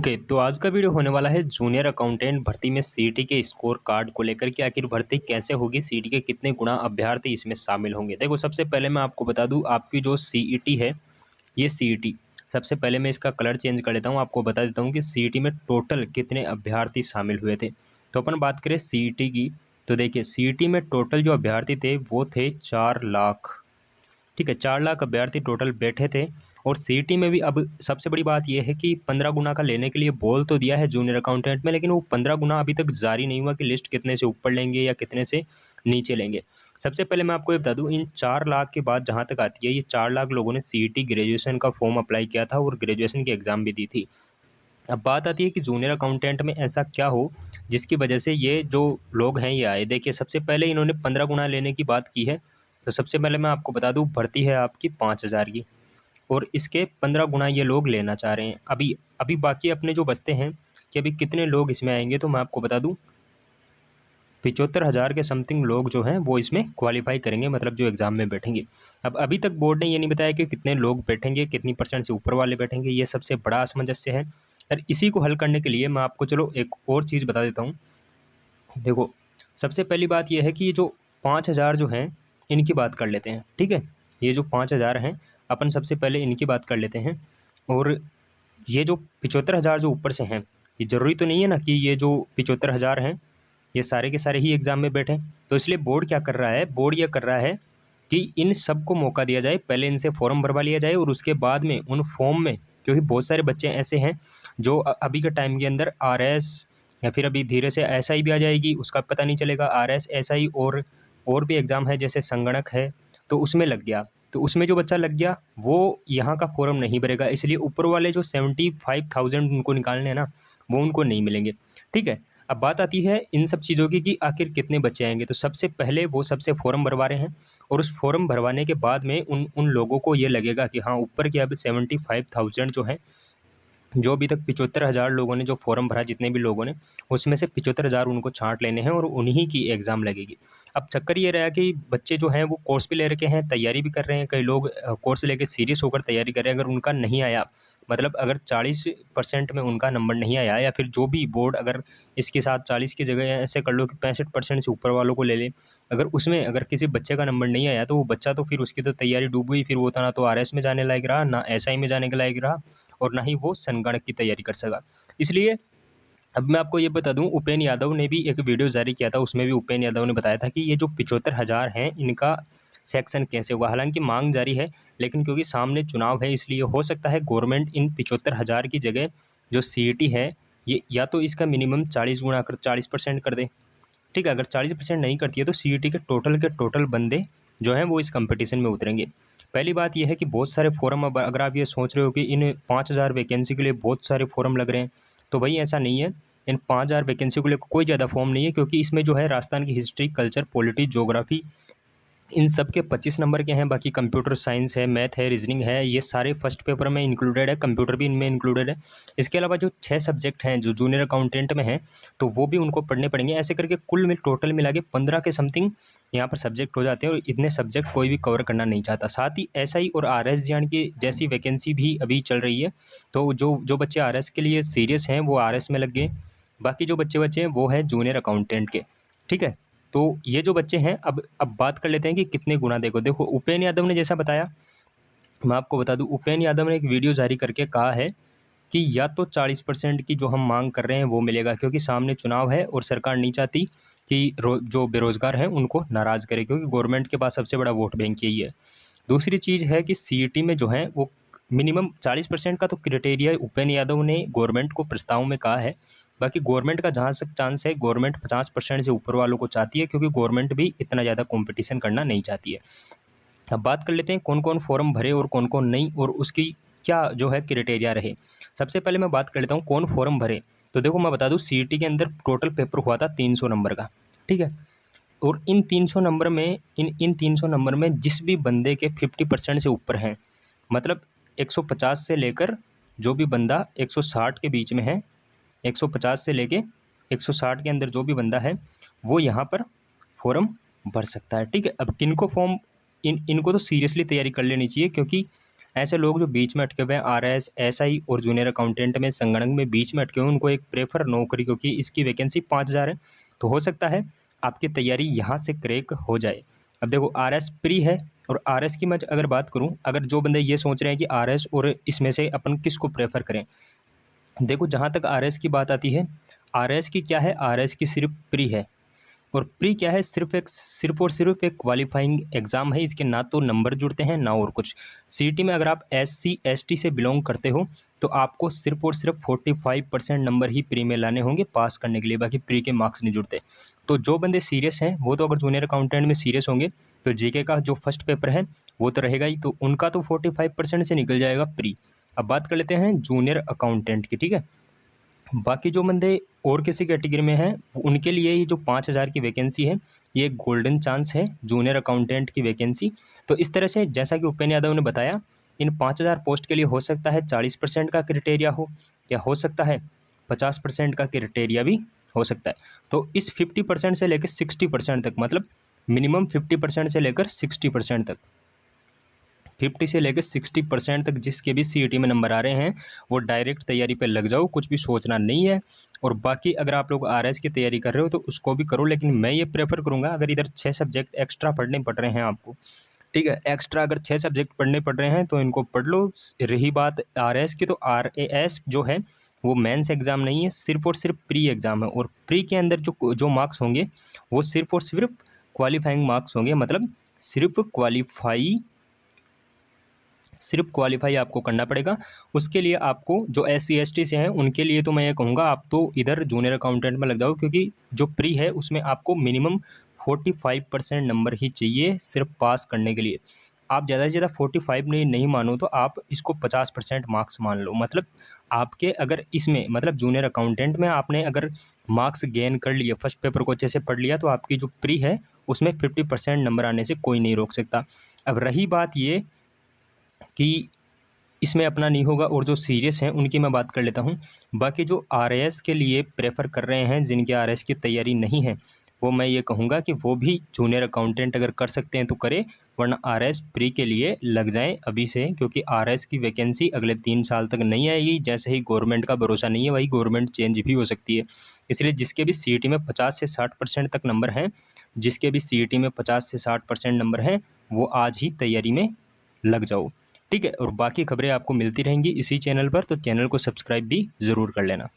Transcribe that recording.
Okay, तो आज का वीडियो होने वाला है जूनियर अकाउंटेंट भर्ती में सीईटी के स्कोर कार्ड को लेकर कि आखिर भर्ती कैसे होगी, सीईटी के कितने गुना अभ्यर्थी इसमें शामिल होंगे। देखो, सबसे पहले मैं आपको बता दूं, आपकी जो सीईटी है, ये सीईटी सबसे पहले मैं इसका कलर चेंज कर लेता हूं, आपको बता देता हूं कि सीईटी में टोटल कितने अभ्यर्थी शामिल हुए थे। तो अपन बात करें सीईटी की, तो देखिए सीईटी में टोटल जो अभ्यर्थी थे वो थे 4 लाख। ठीक है, 4 लाख अभ्यर्थी टोटल बैठे थे। और सीईटी में भी अब सबसे बड़ी बात यह है कि 15 गुना का लेने के लिए बोल तो दिया है जूनियर अकाउंटेंट में, लेकिन वो 15 गुना अभी तक जारी नहीं हुआ कि लिस्ट कितने से ऊपर लेंगे या कितने से नीचे लेंगे। सबसे पहले मैं आपको ये बता दूं, इन 4 लाख के बाद जहाँ तक आती है, ये 4 लाख लोगों ने सीईटी ग्रेजुएशन का फॉर्म अप्लाई किया था और ग्रेजुएशन की एग्ज़ाम भी दी थी। अब बात आती है कि जूनियर अकाउंटेंट में ऐसा क्या हो जिसकी वजह से ये जो लोग हैं ये आए। देखिए, सबसे पहले इन्होंने 15 गुना लेने की बात की है। तो सबसे पहले मैं आपको बता दूं, भर्ती है आपकी 5,000 की, और इसके 15 गुना ये लोग लेना चाह रहे हैं। अभी अभी बाकी अपने जो बचते हैं कि अभी कितने लोग इसमें आएंगे, तो मैं आपको बता दूं 75,000 के समथिंग लोग जो हैं वो इसमें क्वालिफाई करेंगे, मतलब जो एग्ज़ाम में बैठेंगे। अब अभी तक बोर्ड ने ये नहीं बताया कि कितने लोग बैठेंगे, कितनी परसेंट से ऊपर वाले बैठेंगे, ये सबसे बड़ा असमंजस्य है। और इसी को हल करने के लिए मैं आपको चलो एक और चीज़ बता देता हूँ। देखो, सबसे पहली बात यह है कि ये जो 5,000 जो हैं, इनकी बात कर लेते हैं। ठीक है, ये जो 5,000 हैं, अपन सबसे पहले इनकी बात कर लेते हैं। और ये जो 75,000 जो ऊपर से हैं, ये ज़रूरी तो नहीं है ना कि ये जो 75,000 हैं ये सारे के सारे ही एग्ज़ाम में बैठे। तो इसलिए बोर्ड क्या कर रहा है, बोर्ड ये कर रहा है कि इन सबको मौका दिया जाए, पहले इनसे फॉर्म भरवा लिया जाए और उसके बाद में उन फॉर्म में, क्योंकि बहुत सारे बच्चे ऐसे हैं जो अभी के टाइम के अंदर आरएस या फिर अभी धीरे से एसआई भी आ जाएगी, उसका पता नहीं चलेगा, आरएस एसआई और भी एग्ज़ाम है जैसे संगणक है, तो उसमें लग गया। तो उसमें जो बच्चा लग गया वो यहाँ का फॉर्म नहीं भरेगा, इसलिए ऊपर वाले जो 75,000 उनको निकालने हैं ना, वो उनको नहीं मिलेंगे। ठीक है, अब बात आती है इन सब चीज़ों की कि आखिर कितने बच्चे आएंगे। तो सबसे पहले वो सबसे फॉर्म भरवा रहे हैं, और उस फॉर्म भरवाने के बाद में उन उन लोगों को ये लगेगा कि हाँ, ऊपर के अब 75,000 जो है, जो अभी तक 75,000 लोगों ने जो फॉर्म भरा, जितने भी लोगों ने, उसमें से 75,000 उनको छांट लेने हैं और उन्हीं की एग्ज़ाम लगेगी। अब चक्कर ये रहा कि बच्चे जो हैं वो कोर्स भी ले रखे हैं, तैयारी भी कर रहे हैं, कई लोग कोर्स लेके सीरियस होकर तैयारी कर रहे हैं। अगर उनका नहीं आया, मतलब अगर 40% में उनका नंबर नहीं आया, या फिर जो भी बोर्ड अगर इसके साथ 40 की जगह ऐसे कर लो कि 65% से ऊपर वालों को ले ले, अगर उसमें अगर किसी बच्चे का नंबर नहीं आया, तो वो बच्चा तो फिर उसकी तो तैयारी डूब गई, फिर वो था ना तो आरएस में जाने लायक रहा, ना एसआई में जाने के लायक रहा, और ना ही वो संगणक की तैयारी कर सका। इसलिए अब मैं आपको ये बता दूं, उपेंद्र यादव ने भी एक वीडियो जारी किया था, उसमें भी उपेंद्र यादव ने बताया था कि ये जो 75,000 हैं, इनका सेक्शन कैसे होगा। हालांकि मांग जारी है, लेकिन क्योंकि सामने चुनाव है, इसलिए हो सकता है गवर्नमेंट इन 75,000 की जगह जो सीईटी है, ये या तो इसका मिनिमम 40 गुना कर 40% कर दे। ठीक है, अगर 40% नहीं करती है तो सीईटी के टोटल बंदे जो हैं वो इस कंपटीशन में उतरेंगे। पहली बात यह है कि बहुत सारे फॉर्म, अब अगर आप ये सोच रहे हो कि इन 5,000 वैकेंसी के लिए बहुत सारे फॉर्म लग रहे हैं, तो भाई ऐसा नहीं है। इन 5,000 वैकेंसी के लिए कोई ज़्यादा फॉर्म नहीं है, क्योंकि इसमें जो है राजस्थान की हिस्ट्री, कल्चर, पॉलिटी, ज्योग्राफी, इन सब के 25 नंबर के हैं। बाकी कंप्यूटर साइंस है, मैथ है, रीजनिंग है, ये सारे फर्स्ट पेपर में इंक्लूडेड है, कंप्यूटर भी इनमें इंक्लूडेड है। इसके अलावा जो 6 सब्जेक्ट हैं जो जूनियर अकाउंटेंट में हैं, तो वो भी उनको पढ़ने पड़ेंगे। ऐसे करके कुल में टोटल मिला के 15 के समथिंग यहाँ पर सब्जेक्ट हो जाते हैं, और इतने सब्जेक्ट कोई भी कवर करना नहीं चाहता। साथ ही एसआई और आरएस जान की जैसी वैकेंसी भी अभी चल रही है, तो जो जो बच्चे आरएस के लिए सीरियस हैं वो आरएस में लग गए। बाकी जो बच्चे हैं वो हैं जूनियर अकाउंटेंट के। ठीक है, तो ये जो बच्चे हैं, अब बात कर लेते हैं कि कितने गुना। देखो उपेंद्र यादव ने जैसा बताया, मैं आपको बता दूं, उपेंद्र यादव ने एक वीडियो जारी करके कहा है कि या तो 40% की जो हम मांग कर रहे हैं वो मिलेगा, क्योंकि सामने चुनाव है और सरकार नहीं चाहती कि जो बेरोजगार हैं उनको नाराज़ करे, क्योंकि गवर्नमेंट के पास सबसे बड़ा वोट बैंक यही है। दूसरी चीज़ है कि सीईटी में जो है वो मिनिमम 40% का तो क्राइटेरिया उपेंद्र यादव ने गवर्नमेंट को प्रस्ताव में कहा है। बाकी गवर्नमेंट का जहाँ तक चांस है, गवर्नमेंट 50% से ऊपर वालों को चाहती है, क्योंकि गवर्नमेंट भी इतना ज़्यादा कंपटीशन करना नहीं चाहती है। अब बात कर लेते हैं कौन कौन फॉर्म भरे और कौन कौन नहीं, और उसकी क्या जो है क्राइटेरिया रहे। सबसे पहले मैं बात कर लेता हूँ कौन फॉर्म भरे। तो देखो, मैं बता दूँ, सीईटी के अंदर टोटल पेपर हुआ था 300 नंबर का। ठीक है, और इन 300 नंबर में इन 300 नंबर में जिस भी बंदे के 50% से ऊपर हैं, मतलब 150 से लेकर जो भी बंदा 160 के बीच में है, 150 से लेके 160 के अंदर जो भी बंदा है, वो यहाँ पर फॉर्म भर सकता है। ठीक है, अब किनको फॉर्म, इनको तो सीरियसली तैयारी कर लेनी चाहिए, क्योंकि ऐसे लोग जो बीच में अटके हुए हैं आरएस, एसआई और जूनियर अकाउंटेंट में संगणक में बीच में अटके हुए हैं, उनको एक प्रेफर नौकरी, क्योंकि इसकी वैकेंसी 5000 है, तो हो सकता है आपकी तैयारी यहाँ से क्रैक हो जाए। अब देखो आरएस प्री है, और आरएस की मैं अगर बात करूँ, अगर जो बंदे ये सोच रहे हैं कि आरएस और इसमें से अपन किसको प्रेफर करें, देखो जहाँ तक आरएस की बात आती है, आरएस की क्या है, आरएस की सिर्फ प्री है, और प्री क्या है, सिर्फ और सिर्फ एक क्वालिफाइंग एग्ज़ाम है। इसके ना तो नंबर जुड़ते हैं ना और कुछ। सीईटी में अगर आप एससी एसटी से बिलोंग करते हो तो आपको सिर्फ और सिर्फ 45% नंबर ही प्री में लाने होंगे पास करने के लिए, बाकी प्री के मार्क्स नहीं जुड़ते। तो जो बंदे सीरियस हैं वो तो अगर जूनियर अकाउंटेंट में सीरियस होंगे तो जीके का जो फर्स्ट पेपर है वो तो रहेगा ही, तो उनका तो 45% से निकल जाएगा प्री। अब बात कर लेते हैं जूनियर अकाउंटेंट की, ठीक है। बाकी जो बंदे और किसी कैटेगरी में हैं उनके लिए ये जो 5000 की वैकेंसी है ये एक गोल्डन चांस है, जूनियर अकाउंटेंट की वैकेंसी। तो इस तरह से जैसा कि उपेंद्र यादव ने बताया, इन 5000 पोस्ट के लिए हो सकता है 40% का क्राइटेरिया हो, या हो सकता है 50% का क्राइटेरिया भी हो सकता है। तो इस 50% से लेकर 60% तक, मतलब मिनिमम 50% से लेकर 60% तक, 50 से लेकर 60% तक जिसके भी सीईटी में नंबर आ रहे हैं वो डायरेक्ट तैयारी पे लग जाओ, कुछ भी सोचना नहीं है। और बाकी अगर आप लोग आरएस की तैयारी कर रहे हो तो उसको भी करो, लेकिन मैं ये प्रेफर करूँगा, अगर इधर 6 सब्जेक्ट एक्स्ट्रा पढ़ने पड़ रहे हैं आपको, ठीक है, एक्स्ट्रा अगर 6 सब्जेक्ट पढ़ने पड़ रहे हैं तो इनको पढ़ लो। रही बात आरएस की, तो आरएएस जो है वो मेंस एग्ज़ाम नहीं है, सिर्फ और सिर्फ प्री एग्ज़ाम है, और प्री के अंदर जो जो मार्क्स होंगे वो सिर्फ और सिर्फ क्वालिफाइंग मार्क्स होंगे, मतलब सिर्फ क्वालिफाई आपको करना पड़ेगा। उसके लिए आपको जो एससी एसटी से हैं उनके लिए तो मैं ये कहूँगा आप तो इधर जूनियर अकाउंटेंट में लग जाओ, क्योंकि जो प्री है उसमें आपको मिनिमम 45% नंबर ही चाहिए सिर्फ पास करने के लिए। आप ज़्यादा से ज़्यादा 45 नहीं मानो तो आप इसको 50% मार्क्स मान लो। मतलब आपके अगर इसमें, मतलब जूनियर अकाउंटेंट में आपने अगर मार्क्स गेन कर लिए, फर्स्ट पेपर को अच्छे से पढ़ लिया, तो आपकी जो प्री है उसमें 50% नंबर आने से कोई नहीं रोक सकता। अब रही बात ये कि इसमें अपना नहीं होगा, और जो सीरियस हैं उनकी मैं बात कर लेता हूँ। बाकी जो आरएएस के लिए प्रेफर कर रहे हैं, जिनकी आरएएस की तैयारी नहीं है, वो मैं ये कहूँगा कि वो भी जूनियर अकाउंटेंट अगर कर सकते हैं तो करें, वरना आरएएस प्री के लिए लग जाएं अभी से, क्योंकि आरएएस की वैकेंसी अगले 3 साल तक नहीं आएगी। जैसे ही गवर्नमेंट का भरोसा नहीं है, वही गवर्नमेंट चेंज भी हो सकती है। इसलिए जिसके भी सीईटी में 50 से 60% तक नंबर हैं, जिसके भी सीईटी में 50 से 60% नंबर हैं, वो आज ही तैयारी में लग जाओ, ठीक है। और बाकी खबरें आपको मिलती रहेंगी इसी चैनल पर, तो चैनल को सब्सक्राइब भी ज़रूर कर लेना।